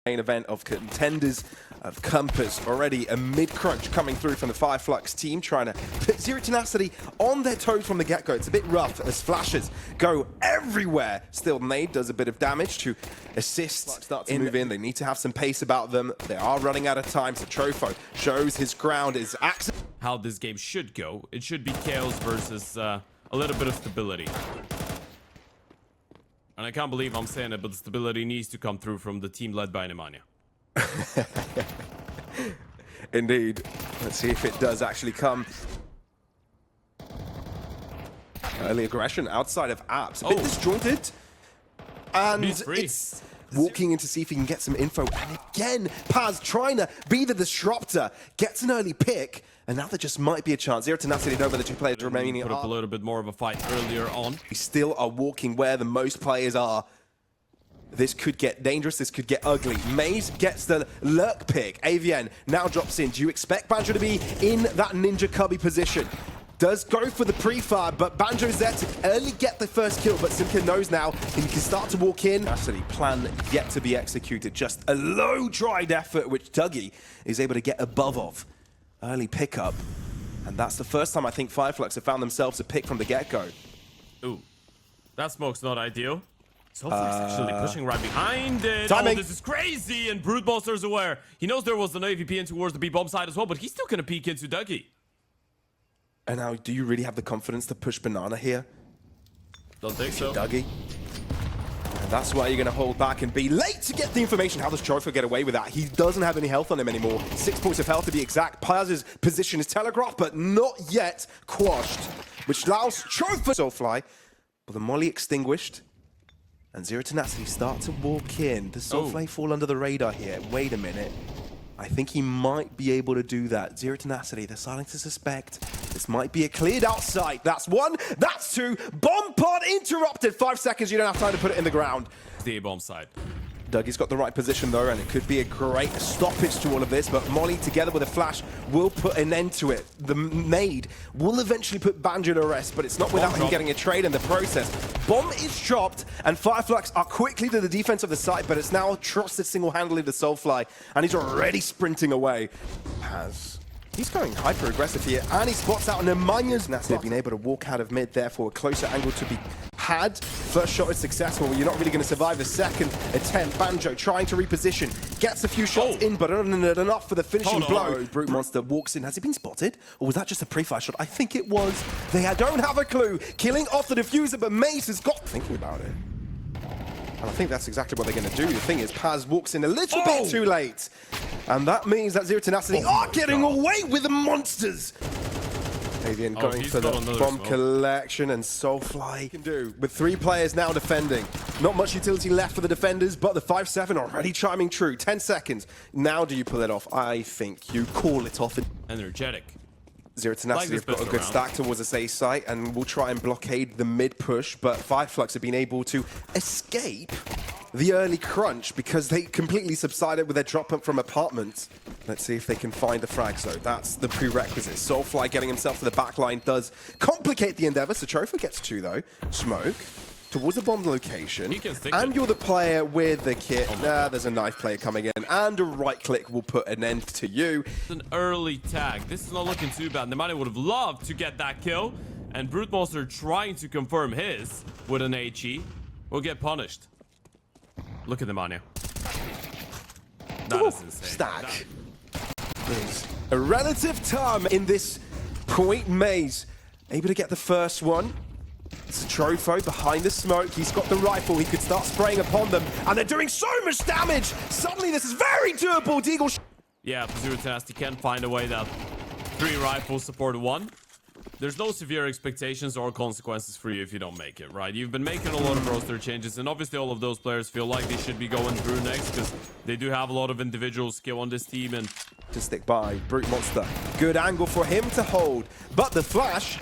main event of contenders of Compass. Already a mid-crunch coming through from the fireflux team, trying to put Zero Tenacity on their toes from the get-go. It's a bit rough as flashes go everywhere. Still, Nade does a bit of damage to assist. Start to move in. They need to have some pace about them. They are running out of time, so Trofo shows his ground. Is how this game should go. It should be chaos versus a little bit of stability. And I can't believe I'm saying it, but the stability needs to come through from the team led by Nemanja. Indeed. Let's see if it does actually come. Early aggression outside of apps. A bit disjointed. And it's walking in to see if he can get some info. And again, Paz trying to be the disruptor. Gets an early pick. And now there just might be a chance. Zero Tenacity know where the two players remaining put up a little bit more of a fight earlier on. We still are walking where the most players are. This could get dangerous. This could get ugly. Maze gets the lurk pick. AVN now drops in. Do you expect Banjo to be in that Ninja Cubby position? Does go for the pre-fire, but Banjo's there to early get the first kill, but Simka knows now he can start to walk in. Tenacity plan yet to be executed. Just a low dried effort, which Dougie is able to get above of. Early pickup, and that's the first time I think fireflux have found themselves a pick from the get-go. Ooh, that smoke's not ideal. Soulflux actually pushing right behind it. Timing. Oh, this is crazy, and Broodmonster's aware. He knows there was an AVP in towards the B-bomb side as well, but he's still gonna peek into Dougie. And now, do you really have the confidence to push Banana here? Don't think so. Dougie. And that's why you're going to hold back and be late to get the information. How does Trofo get away with that? He doesn't have any health on him anymore. 6 points of health to be exact. Paz's position is telegraphed, but not yet quashed, which allows Trofo Soulfly. But the molly extinguished, and Zero Tenacity start to walk in. Does Soulfly fall under the radar here? Wait a minute. I think he might be able to do that. Zero Tenacity, they're starting to suspect this might be a cleared out site. That's one, that's two. Bomb pod interrupted. 5 seconds, you don't have time to put it in the ground. The A-bomb side. Dougie's got the right position though, and it could be a great stoppage to all of this, but Molly together with a flash will put an end to it. The Nade will eventually put Banjo to rest, but it's not without him getting a trade in the process. Bomb is dropped, and fireflux are quickly to the defense of the site, but it's now trusted single-handedly to Soulfly, and he's already sprinting away. He's going hyper-aggressive here, and he spots out Nemanja's. They've been able to walk out of mid, therefore a closer angle to be had. First shot is successful, but you're not really going to survive the second attempt. Banjo trying to reposition, gets a few shots in, but not enough for the finishing blow. Brute Monster walks in. Has he been spotted? Or was that just a pre-fire shot? I think it was. They don't have a clue. Killing off the diffuser, but Mace has got thinking about it. And I think that's exactly what they're going to do. The thing is, Paz walks in a little bit too late. And that means that Zero Tenacity are getting away with the monsters. Avian going for the bomb collection, and Soulfly can do. With 3 players now defending. Not much utility left for the defenders, but the 5-7 already chiming true. 10 seconds. Now do you pull it off? I think you call it off. Energetic. Zero Tenacity have got a good stack towards the A site, and will try and blockade the mid push, but fireflux have been able to escape the early crunch because they completely subsided with their drop up from apartments. Let's see if they can find the frag, so that's the prerequisite. Soulfly getting himself to the back line does complicate the endeavor, so Trofo gets 2 though. Smoke towards the bomb location, and you're the player with the kit. There's a knife player coming in, and a right click will put an end to you. An early tag. This is not looking too bad. Nemanja would have loved to get that kill, and Brute Monster trying to confirm his with an HE will get punished. Look at Nemanja. That is insane. Stack. There's a relative time in this point. Maze able to get the first one. It's a Trofo behind the smoke. He's got the rifle. He could start spraying upon them, and they're doing so much damage. Suddenly, this is very doable. Deagle. Yeah, Zero Tenacity can find a way that 3 rifles support 1. There's no severe expectations or consequences for you if you don't make it, right? You've been making a lot of roster changes, and obviously all of those players feel like they should be going through next because they do have a lot of individual skill on this team. And to stick by Brute Monster. Good angle for him to hold, but the flash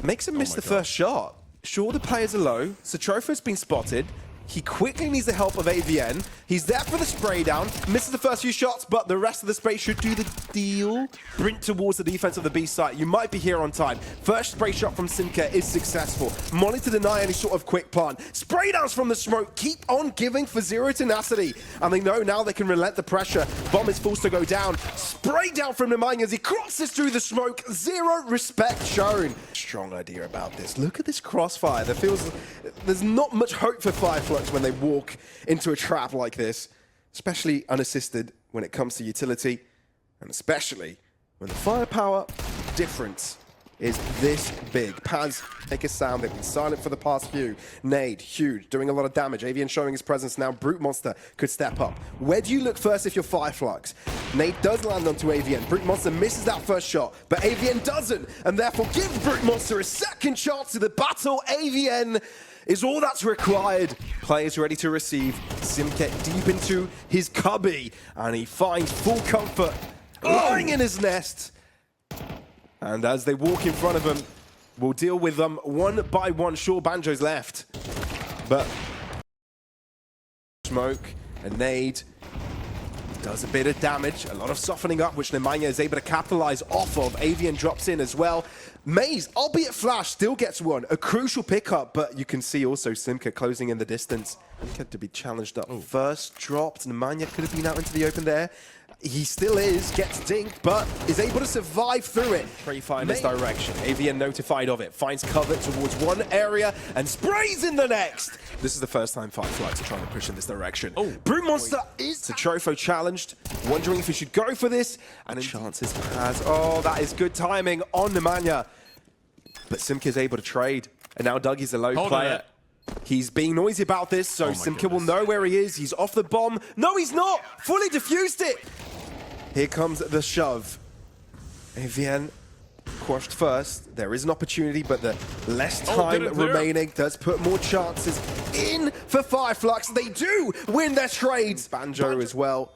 makes him miss the first shot. Sure, the players are low, so Trofo's been spotted. He quickly needs the help of AVN. He's there for the spray down. Misses the first few shots, but the rest of the spray should do the deal. Sprint towards the defense of the B site. You might be here on time. First spray shot from Simka is successful. Molly to deny any sort of quick plant. Spray downs from the smoke. Keep on giving for Zero Tenacity. And they know now they can relent the pressure. Bomb is forced to go down. Spray down from Nemanja as he crosses through the smoke. Zero respect shown. Strong idea about this. Look at this crossfire. There's not much hope for fireflux when they walk into a trap like this, especially unassisted when it comes to utility, and especially when the firepower difference is this big. Paz make a sound. They've been silent for the past few. Nade, huge, doing a lot of damage. Avian showing his presence now. Brute Monster could step up. Where do you look first if you're fireflux? Nade does land onto Avian. Brute Monster misses that first shot, but Avian doesn't, and therefore give Brute Monster a second chance to the battle. Avian is all that's required. Players ready to receive. Simket deep into his cubby, and he finds full comfort lying in his nest. And as they walk in front of him, we'll deal with them one by one. Sure, Banjo's left, but smoke, a nade, does a bit of damage, a lot of softening up, which Nemanja is able to capitalize off of. Avian drops in as well. Maze, albeit flash, still gets one. A crucial pickup, but you can see also Simka closing in the distance. Simka to be challenged up first, dropped. Nemanja could have been out into the open there. He still is, gets dinked, but is able to survive through it. Spray fire in this direction. Avian notified of it, finds cover towards one area and sprays in the next. This is the first time fireflux are trying to push in this direction. Brute Monster is Trofo challenged, wondering if he should go for this, and chances has, that is good timing on Nemanja. But Simka is able to trade, and now Dougie's a low player. He's being noisy about this, so Simka will know where he is. He's off the bomb. No, he's not! Fully defused it! Here comes the shove. Avian quashed first. There is an opportunity, but the less time remaining does put more chances in for fireflux. They do win their trades. Banjo as well.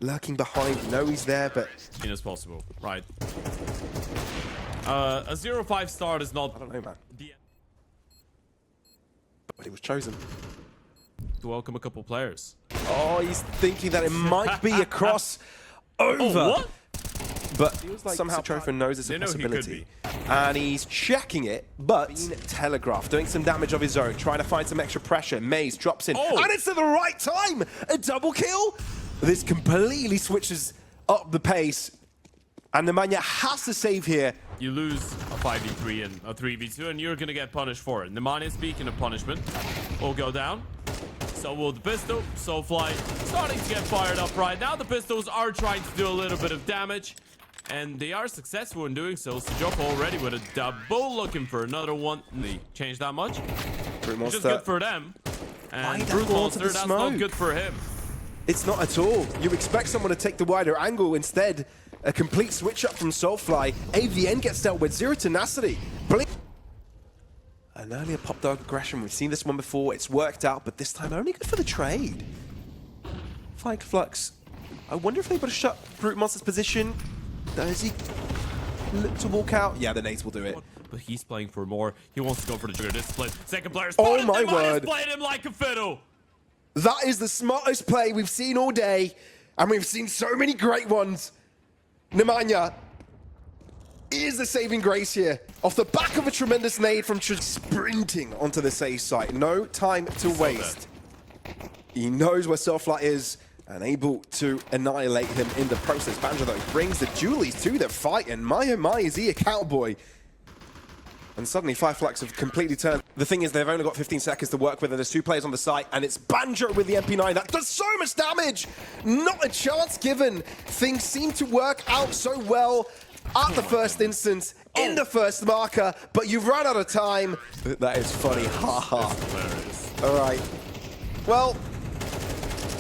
Lurking behind. You know he's there, but as possible, right? A 0-5 start is not. I don't know, man. But he was chosen To welcome a couple players. Oh, he's thinking that it might be a crossover. What? But somehow Trofo knows it's a possibility. And he's checking it, but telegraph, doing some damage of his own, trying to find some extra pressure. Maze drops in, and it's at the right time! A double kill? This completely switches up the pace. And Nemanja has to save here. You lose a 5v3 and a 3v2, and you're gonna get punished for it. Nemanja, speaking of punishment, will go down. So will the pistol. Soulfly starting to get fired up right now. The pistols are trying to do a little bit of damage, and they are successful in doing so. Sejoko already with a double, looking for another one. They changed that much. Which is good for them. And Brute Monster, that's not good for him. It's not at all. You expect someone to take the wider angle. Instead, a complete switch up from Soulfly. AVN gets dealt with. Zero Tenacity. Blink. An earlier pop dog aggression. We've seen this one before. It's worked out, but this time only good for the trade. Fireflux. I wonder if they would have shut Brute Monster's position. Does he look to walk out? Yeah, the nades will do it. But he's playing for more. He wants to go for the trigger. This split. Second player spotted. Oh my word. Played him like a fiddle. That is the smartest play we've seen all day. And we've seen so many great ones. Nemanja is the saving grace here. Off the back of a tremendous nade from sprinting onto the safe site. No time to waste. He knows where Soulfly is and able to annihilate him in the process. Banjo, though, brings the Julies to the fight, and my oh my, is he a cowboy. And suddenly, fireflux have completely turned. The thing is, they've only got 15 seconds to work with, and there's two players on the site, and it's Banjo with the MP9. That does so much damage! Not a chance given. Things seem to work out so well at the first instance, in the first marker, but you've run out of time. That is funny, haha. All right. Well,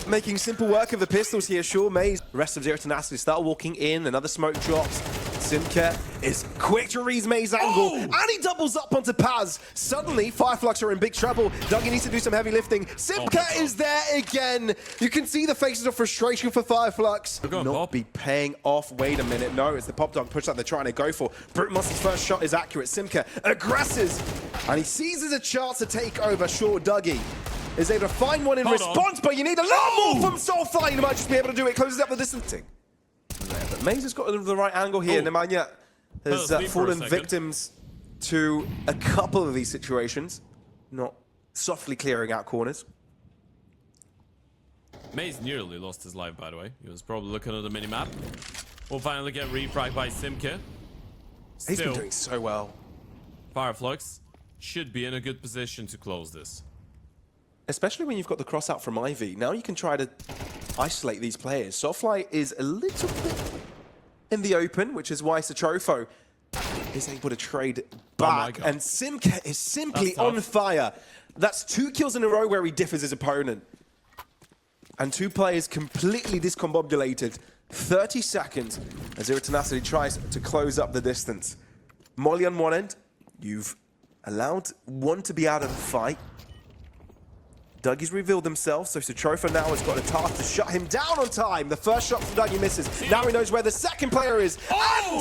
making simple work of the pistols here, sure. Maze, rest of Zero Tenacity start walking in, another smoke drops. Simka is quick to read Maze's angle, and he doubles up onto Paz. Suddenly, Fireflux are in big trouble. Dougie needs to do some heavy lifting. Simka is there again. You can see the faces of frustration for Fireflux. Not be paying off. Wait a minute. No, it's the pop dog push that they're trying to go for. Brute Monster's first shot is accurate. Simka aggresses, and he seizes a chance to take over. Short Dougie. is able to find one in response, but you need a lot more from Soulfly. You might just be able to do it, closes up the distancing. But Maze has got the right angle here. Nemanja has fallen victims to a couple of these situations, not softly clearing out corners. Maze nearly lost his life, by the way. He was probably looking at the mini-map. We'll finally get refragged by Simke. He's been doing so well. fireflux should be in a good position to close this. Especially when you've got the cross out from Ivy. Now you can try to isolate these players. Soulfly is a little bit in the open, which is why Satrofo is able to trade back. And Simke is simply on fire. That's 2 kills in a row where he differs his opponent. And 2 players completely discombobulated. 30 seconds as Zero Tenacity tries to close up the distance. Molly on one end. You've allowed one to be out of the fight. Dougie's revealed themselves, so Satrofo now has got a task to shut him down on time. The first shot from Dougie misses. Now he knows where the second player is. And